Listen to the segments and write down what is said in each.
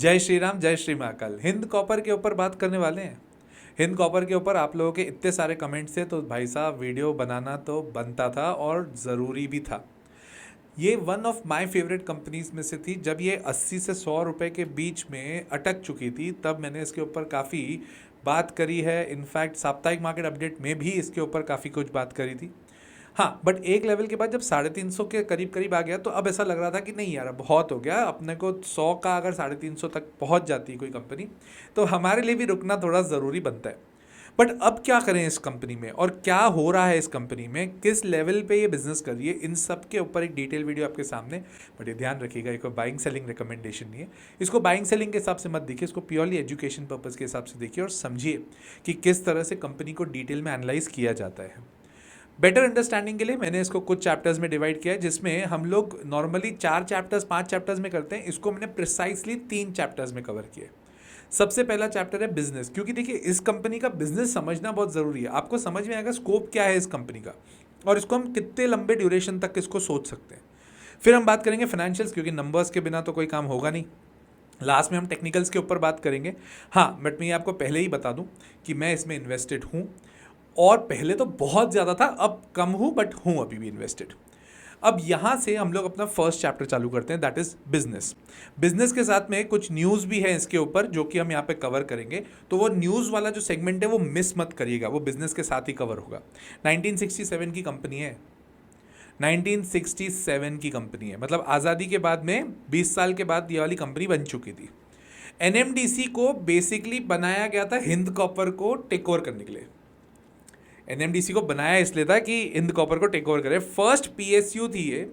जय श्री राम, जय श्री महाकाल। हिंद कॉपर के ऊपर बात करने वाले हैं। हिंद कॉपर के ऊपर आप लोगों के इतने सारे कमेंट्स थे तो भाई साहब वीडियो बनाना तो बनता था और ज़रूरी भी था। ये one of my favourite companies में से थी। जब ये 80 से 100 रुपए के बीच में अटक चुकी थी तब मैंने इसके ऊपर काफ़ी बात करी है। इनफैक्ट साप्ताहिक मार्केट अपडेट में भी इसके ऊपर काफ़ी कुछ बात करी थी। हाँ, बट एक लेवल के बाद जब 350 के करीब करीब आ गया तो अब ऐसा लग रहा था कि नहीं यार, अब बहुत हो गया। अपने को 100 का अगर 350 तक पहुंच जाती है कोई कंपनी तो हमारे लिए भी रुकना थोड़ा ज़रूरी बनता है। बट अब क्या करें इस कंपनी में और क्या हो रहा है इस कंपनी में, किस लेवल पे ये बिजनेस कर रही है, इन सब के ऊपर एक डिटेल वीडियो आपके सामने। बट ये ध्यान रखिएगा, ये बाइंग सेलिंग रिकमेंडेशन नहीं है। इसको बाइंग सेलिंग के हिसाब से मत देखिए, इसको प्योरली एजुकेशन पर्पज़ के हिसाब से देखिए और समझिए कि किस तरह से कंपनी को डिटेल में एनालाइज किया जाता है। बेटर अंडरस्टैंडिंग के लिए मैंने इसको कुछ चैप्टर्स में डिवाइड किया है, जिसमें हम लोग नॉर्मली 4 चैप्टर्स 5 चैप्टर्स में करते हैं, इसको मैंने प्रिसाइसली 3 चैप्टर्स में कवर किया है। सबसे पहला चैप्टर है बिजनेस, क्योंकि देखिए इस कंपनी का बिजनेस समझना बहुत ज़रूरी है। आपको समझ में आएगा स्कोप क्या है इस कंपनी का और इसको हम कितने लंबे ड्यूरेशन तक इसको सोच सकते हैं। फिर हम बात करेंगे फाइनेंशियल्स, क्योंकि नंबर्स के बिना तो कोई काम होगा नहीं। लास्ट में हम टेक्निकल्स के ऊपर बात करेंगे। हाँ, बट मैं आपको पहले ही बता दूं कि मैं इसमें इन्वेस्टेड हूँ और पहले तो बहुत ज़्यादा था, अब कम हूँ बट हूँ अभी भी इन्वेस्टेड। अब यहाँ से हम लोग अपना फर्स्ट चैप्टर चालू करते हैं, दैट इज़ बिजनेस। बिजनेस के साथ में कुछ न्यूज़ भी है इसके ऊपर जो कि हम यहाँ पे कवर करेंगे। तो वो न्यूज़ वाला जो सेगमेंट है वो मिस मत करिएगा, वो बिजनेस के साथ ही कवर होगा। 1967 की कंपनी है, 1967 की कंपनी है, मतलब आज़ादी के बाद में 20 साल के बाद ये वाली कंपनी बन चुकी थी। एनएमडीसी को बेसिकली बनाया गया था हिंद कॉपर को टेक ओवर करने के लिए। एनएमडीसी को बनाया इसलिए था कि हिंद कॉपर को टेक ओवर करे। फर्स्ट पीएसयू थी ये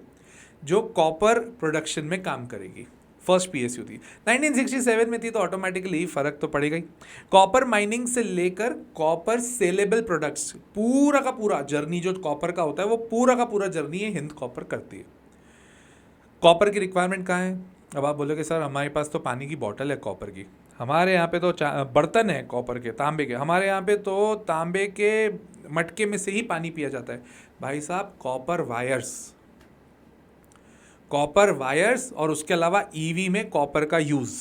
जो कॉपर प्रोडक्शन में काम करेगी। फर्स्ट पीएसयू थी 1967 में थी, तो ऑटोमेटिकली फर्क तो पड़ेगा ही। कॉपर माइनिंग से लेकर कॉपर सेलेबल प्रोडक्ट्स, पूरा का पूरा जर्नी जो कॉपर का होता है वो पूरा का पूरा जर्नी है हिंद कॉपर करती है। कॉपर की रिक्वायरमेंट कहाँ है? अब आप बोलोगे सर हमारे पास तो पानी की बॉटल है कॉपर की, हमारे यहाँ पे तो बर्तन है कॉपर के, तांबे के, हमारे यहाँ पे तो तांबे के मटके में से ही पानी पिया जाता है। भाई साहब कॉपर वायर्स, कॉपर वायर्स और उसके अलावा ईवी में कॉपर का यूज़,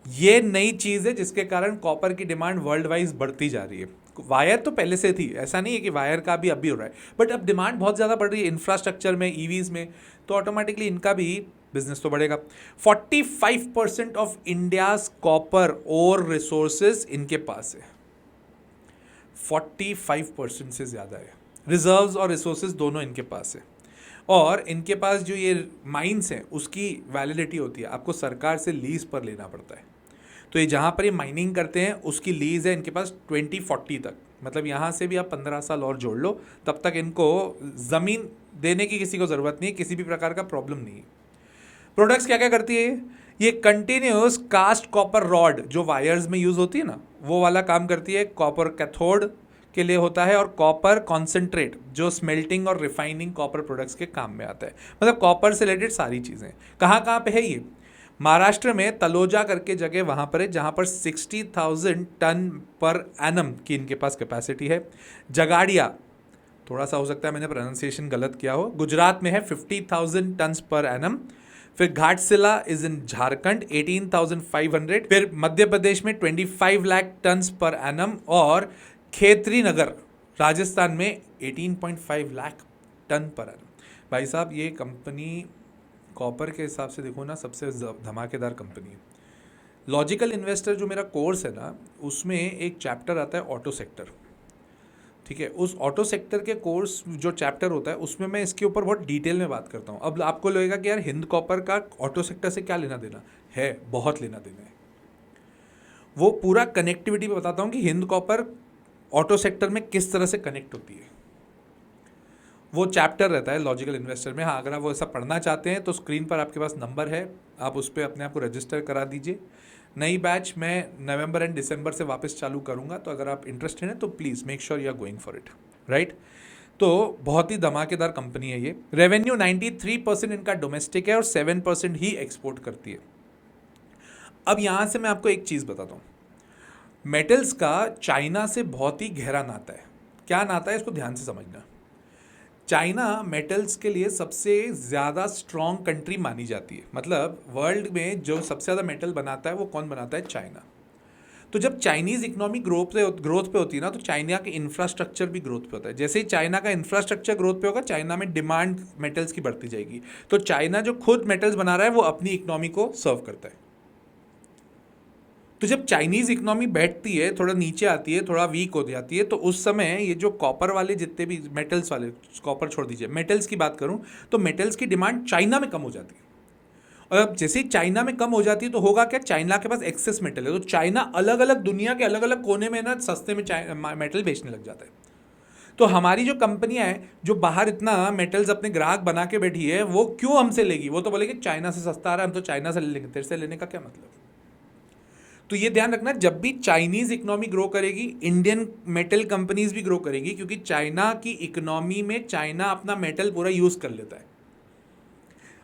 ये नई चीज़ है जिसके कारण कॉपर की डिमांड वर्ल्ड वाइज बढ़ती जा रही है। वायर तो पहले से थी, ऐसा नहीं है कि वायर का भी अभी हो रहा है, बट अब डिमांड बहुत ज़्यादा बढ़ रही है इंफ्रास्ट्रक्चर में, ईवीज़ में, तो ऑटोमेटिकली इनका भी बिजनेस तो बढ़ेगा। 45% ऑफ इंडियाज कॉपर और रिसोर्सेज इनके पास है, 45% से ज़्यादा है। रिजर्व्स और रिसोर्सेज दोनों इनके पास है। और इनके पास जो ये माइंस हैं उसकी वैलिडिटी होती है, आपको सरकार से लीज पर लेना पड़ता है। तो ये जहाँ पर ये माइनिंग करते हैं उसकी लीज है इनके पास 2040 तक, मतलब यहाँ से भी आप 15 साल और जोड़ लो, तब तक इनको ज़मीन देने की किसी को ज़रूरत नहीं है, किसी भी प्रकार का प्रॉब्लम नहीं है। प्रोडक्ट्स क्या क्या करती है ये कंटिन्यूस कास्ट कॉपर रॉड जो वायर्स में यूज़ होती है ना, वो वाला काम करती है। कॉपर कैथोड के लिए होता है और कॉपर कॉन्सेंट्रेट जो स्मेल्टिंग और रिफाइनिंग कॉपर प्रोडक्ट्स के काम में आता है। मतलब कॉपर से रिलेटेड सारी चीज़ें कहाँ कहाँ पे है ये? महाराष्ट्र में तलोजा करके जगह वहाँ पर है जहाँ पर 60,000 टन पर एनम की इनके पास कैपेसिटी है। जगाड़िया, थोड़ा सा हो सकता है मैंने प्रोनाउंसिएशन गलत किया हो, गुजरात में है 50,000 टन पर एनम। फिर घाटशिला इज इन झारखंड 18,500। फिर मध्य प्रदेश में 25 लाख टन पर एनम और खेतरी नगर राजस्थान में 18.5 लाख टन पर एनम। भाई साहब ये कंपनी कॉपर के हिसाब से देखो ना सबसे धमाकेदार कंपनी है। लॉजिकल इन्वेस्टर जो मेरा कोर्स है ना उसमें एक चैप्टर आता है ऑटो सेक्टर, ठीक है। उस ऑटो सेक्टर के कोर्स जो चैप्टर होता है उसमें मैं इसके ऊपर बहुत डिटेल में बात करता हूँ। अब आपको लगेगा कि यार हिंद कॉपर का ऑटो सेक्टर से क्या लेना देना है, बहुत लेना देना है। वो पूरा कनेक्टिविटी में बताता हूँ कि हिंद कॉपर ऑटो सेक्टर में किस तरह से कनेक्ट होती है। वो चैप्टर रहता है लॉजिकल इन्वेस्टर में। हाँ, अगर आप वो ऐसा पढ़ना चाहते हैं तो स्क्रीन पर आपके पास नंबर है, आप उस पर अपने आप को रजिस्टर करा दीजिए। नई बैच मैं नवंबर एंड दिसंबर से वापस चालू करूँगा, तो अगर आप इंटरेस्टेड हैं तो please make sure you are going for it, right. तो बहुत ही धमाकेदार कंपनी है ये। रेवेन्यू 93% इनका डोमेस्टिक है और 7% ही एक्सपोर्ट करती है। अब यहाँ से मैं आपको एक चीज़ बताता हूँ, मेटल्स का चाइना से बहुत ही गहरा नाता है। क्या नाता है इसको ध्यान से समझना। चाइना मेटल्स के लिए सबसे ज़्यादा स्ट्रॉन्ग कंट्री मानी जाती है, मतलब वर्ल्ड में जो सबसे ज़्यादा मेटल बनाता है वो कौन बनाता है? चाइना। तो जब चाइनीज़ इकोनॉमी ग्रोथ पे होती है ना, तो चाइना के इंफ्रास्ट्रक्चर भी ग्रोथ पे होता है। जैसे ही चाइना का इंफ्रास्ट्रक्चर ग्रोथ पे होगा, चाइना में डिमांड मेटल्स की बढ़ती जाएगी। तो चाइना जो खुद मेटल्स बना रहा है वो अपनी इकोनॉमी को सर्व करता है। तो जब चाइनीज़ इकोनॉमी बैठती है, थोड़ा नीचे आती है, थोड़ा वीक हो जाती है, तो उस समय ये जो कॉपर वाले जितने भी मेटल्स वाले, कॉपर छोड़ दीजिए, मेटल्स की बात करूं तो मेटल्स की डिमांड चाइना में कम हो जाती है। और अब जैसे ही चाइना में कम हो जाती है तो होगा क्या? चाइना के पास एक्सेस मेटल है, तो चाइना अलग अलग दुनिया के अलग अलग कोने में ना सस्ते में मेटल बेचने लग जाता है। तो हमारी जो कंपनियां हैं जो बाहर इतना मेटल्स अपने ग्राहक बना के बैठी है, वो क्यों हमसे लेगी? वो तो बोलेगी चाइना से सस्ता आ रहा है, हम तो चाइना से ले लेंगे, तेरे से लेने का क्या मतलब? तो ये ध्यान रखना, जब भी चाइनीज इकोनॉमी ग्रो करेगी, इंडियन मेटल कंपनीज भी ग्रो करेगी, क्योंकि चाइना की इकोनॉमी में चाइना अपना मेटल पूरा यूज कर लेता है,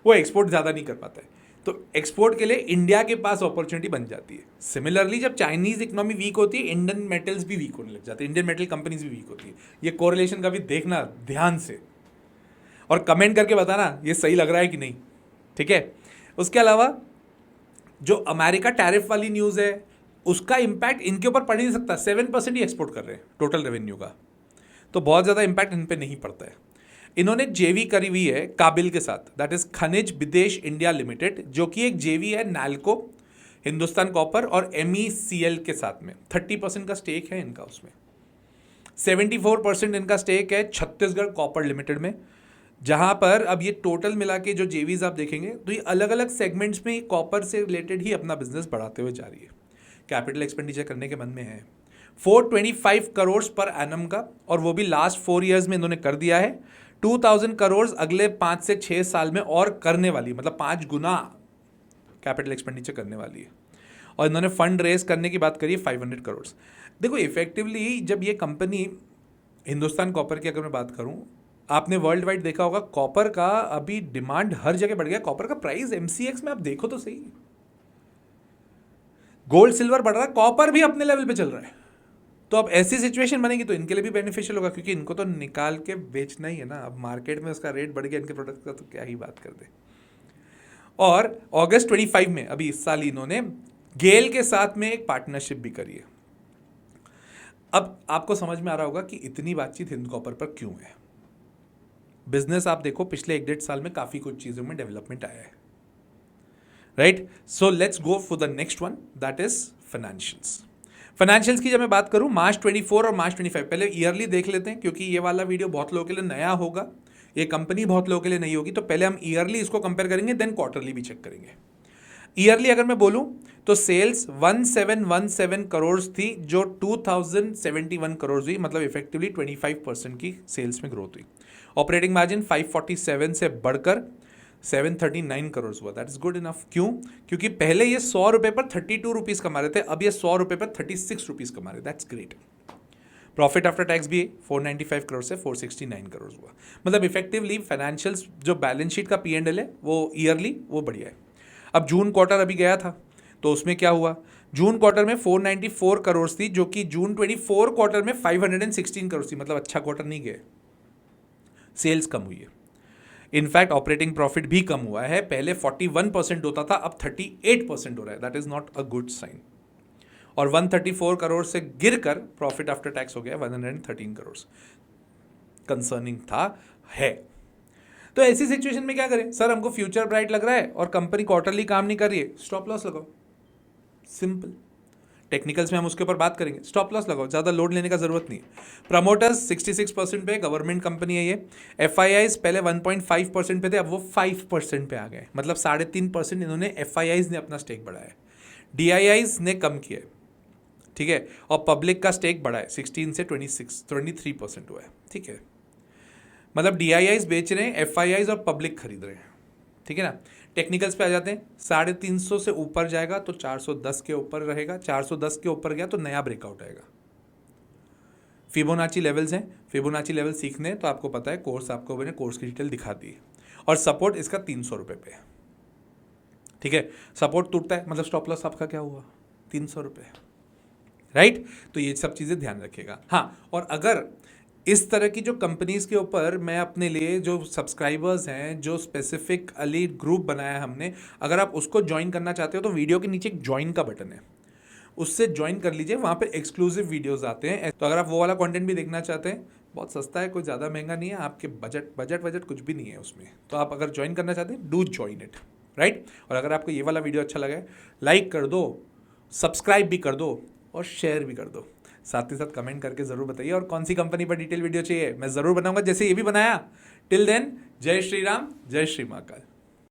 वो एक्सपोर्ट ज़्यादा नहीं कर पाता है। तो एक्सपोर्ट के लिए इंडिया के पास अपॉर्चुनिटी बन जाती है। सिमिलरली जब चाइनीज इकोनॉमी वीक होती है, इंडियन मेटल्स भी वीक होने लग जाते हैं, इंडियन मेटल कंपनीज भी वीक होती है। ये कोरिलेशन का भी देखना ध्यान से, और कमेंट करके बताना ये सही लग रहा है कि नहीं, ठीक है? उसके अलावा जो अमेरिका टैरिफ वाली न्यूज़ है, उसका इम्पैक्ट इनके ऊपर पड़ ही नहीं सकता। 7% ही एक्सपोर्ट कर रहे हैं टोटल रेवेन्यू का, तो बहुत ज़्यादा इम्पैक्ट इन पे नहीं पड़ता है। इन्होंने जेवी करी हुई है काबिल के साथ, दैट इज खनिज विदेश इंडिया लिमिटेड, जो कि एक जेवी है नैल्को, हिंदुस्तान कॉपर और MECL के साथ में। 30% का स्टेक है इनका उसमें। 74% इनका स्टेक है छत्तीसगढ़ कॉपर लिमिटेड में, जहां पर अब ये टोटल मिला के जो जेवीज आप देखेंगे तो ये अलग अलग सेगमेंट्स में कॉपर से रिलेटेड ही अपना बिजनेस बढ़ाते हुए जा रही है। कैपिटल एक्सपेंडिचर करने के मन में है 425 करोड़ पर एनम का, और वो भी लास्ट 4 ईयर्स में इन्होंने कर दिया है। 2000 करोड़ अगले 5 से 6 साल में और करने वाली, मतलब 5 गुना कैपिटल एक्सपेंडिचर करने वाली है। और इन्होंने फंड रेज करने की बात करी है 500 करोड़। देखो इफेक्टिवली जब ये कंपनी, हिंदुस्तान कॉपर की अगर मैं बात करूं, आपने वर्ल्ड वाइड देखा होगा कॉपर का अभी डिमांड हर जगह बढ़ गया। कॉपर का प्राइस MCX में आप देखो तो सही, गोल्ड सिल्वर बढ़ रहा है, कॉपर भी अपने लेवल पे चल रहा है। तो अब ऐसी सिचुएशन बनेगी तो इनके लिए भी बेनिफिशियल होगा, क्योंकि इनको तो निकाल के बेचना ही है ना। अब मार्केट में उसका रेट बढ़ गया इनके प्रोडक्ट का, तो क्या ही बात कर दे। और अगस्त 25 में अभी इस साल इन्होंने गेल के साथ में एक पार्टनरशिप भी करी है। अब आपको समझ में आ रहा होगा कि इतनी बातचीत हिंद कॉपर पर क्यों है। बिजनेस आप देखो पिछले 1-1.5 साल में काफ़ी कुछ चीज़ों में डेवलपमेंट आया है, right? So let's go for the next one, that is financials. Financials की जब मैं बात करूं, मार्च 24 और मार्च 25, पहले ईयरली देख लेते हैं, क्योंकि ये वाला वीडियो बहुत लोगों के लिए नया होगा, ये कंपनी बहुत लोगों के लिए नहीं होगी। तो पहले हम ईयरली इसको कंपेयर करेंगे, देन क्वार्टरली भी चेक करेंगे। ईयरली अगर मैं बोलूं तो सेल्स 1717 करोड़ थी, जो 2071 करोड़ हुई, मतलब इफेक्टिवली 25% की सेल्स में ग्रोथ हुई। ऑपरेटिंग मार्जिन 547 से बढ़कर 739 करोड़ हुआ, दैट इज गुड इनफ। क्यों? क्योंकि पहले ये 100 रुपये पर 32 रुपीज़ कमा रहे थे, अब ये 100 रुपये पर 36 रुपीज़ कमा रहे, that's great. Profit after tax भी 495 करोड़ से 469 करोड़ हुआ, मतलब इफेक्टिवली फाइनेंशियल्स जो बैलेंस शीट का P&L है वो ईयरली वो बढ़िया है। अब जून क्वार्टर अभी गया था, तो उसमें क्या हुआ? जून क्वार्टर में 494 करोड़ थी, जो कि जून 24 क्वार्टर में 516 करोड़ थी, मतलब अच्छा क्वार्टर नहीं गए, सेल्स कम हुई है। इनफैक्ट ऑपरेटिंग प्रॉफिट भी कम हुआ है, पहले 41% होता था, अब 38% हो रहा है, that is not a good sign. और 134 करोड़ से गिरकर प्रॉफिट आफ्टर टैक्स हो गया 113 करोड़, कंसर्निंग था है। तो ऐसी सिचुएशन में क्या करें? सर हमको फ्यूचर ब्राइट लग रहा है और कंपनी क्वार्टरली काम नहीं कर रही है, स्टॉप लॉस लगाओ, सिंपल। टेक्निकल्स में हम उसके ऊपर बात करेंगे, स्टॉप लॉस लगाओ, ज़्यादा लोड लेने का जरूरत नहीं। प्रमोटर्स 66% पे, गवर्नमेंट कंपनी है ये। FIIs पहले 1.5% पे थे, अब वो 5% पे आ गए, मतलब 3.5% इन्होंने FIIs ने अपना स्टेक बढ़ाया है, DIIs ने कम किया है, ठीक है। और पब्लिक का स्टेक बढ़ा है, 16 से 23% हुआ है, ठीक है। मतलब DIIs बेच रहे हैं, FIIs और पब्लिक खरीद रहे हैं, ठीक है ना। टेक्निकल्स पे आ जाते हैं, 350 से ऊपर जाएगा तो 410 के ऊपर रहेगा, 410 के ऊपर गया तो नया ब्रेकआउट आएगा। फिबोनाची लेवल्स हैं, फिबोनाची लेवल सीखने तो आपको पता है, कोर्स आपको मैंने कोर्स की डिटेल दिखा दी है। और सपोर्ट इसका 300 रुपये पे है, ठीक है। सपोर्ट टूटता है मतलब स्टॉप लॉस आपका क्या हुआ? 300 रुपये, राइट। तो ये सब चीज़ें ध्यान रखिएगा। हाँ, और अगर इस तरह की जो कंपनीज़ के ऊपर मैं अपने लिए जो सब्सक्राइबर्स हैं, जो स्पेसिफिक एलीट ग्रुप बनाया है हमने, अगर आप उसको ज्वाइन करना चाहते हो तो वीडियो के नीचे एक ज्वाइन का बटन है, उससे ज्वाइन कर लीजिए। वहाँ पे एक्सक्लूसिव वीडियोस आते हैं। तो अगर आप वो वाला कंटेंट भी देखना चाहते हैं, बहुत सस्ता है, कोई ज़्यादा महंगा नहीं है, आपके बजट कुछ भी नहीं है उसमें। तो आप अगर ज्वाइन करना चाहते हैं, डू ज्वाइन इट, राइट। और अगर आपको ये वाला वीडियो अच्छा लगा है, लाइक कर दो, सब्सक्राइब भी कर दो और शेयर भी कर दो। साथ ही साथ कमेंट करके ज़रूर बताइए और कौन सी कंपनी पर डिटेल वीडियो चाहिए, मैं ज़रूर बनाऊंगा जैसे ये भी बनाया। टिल देन, जय श्री राम, जय श्री महाकाल।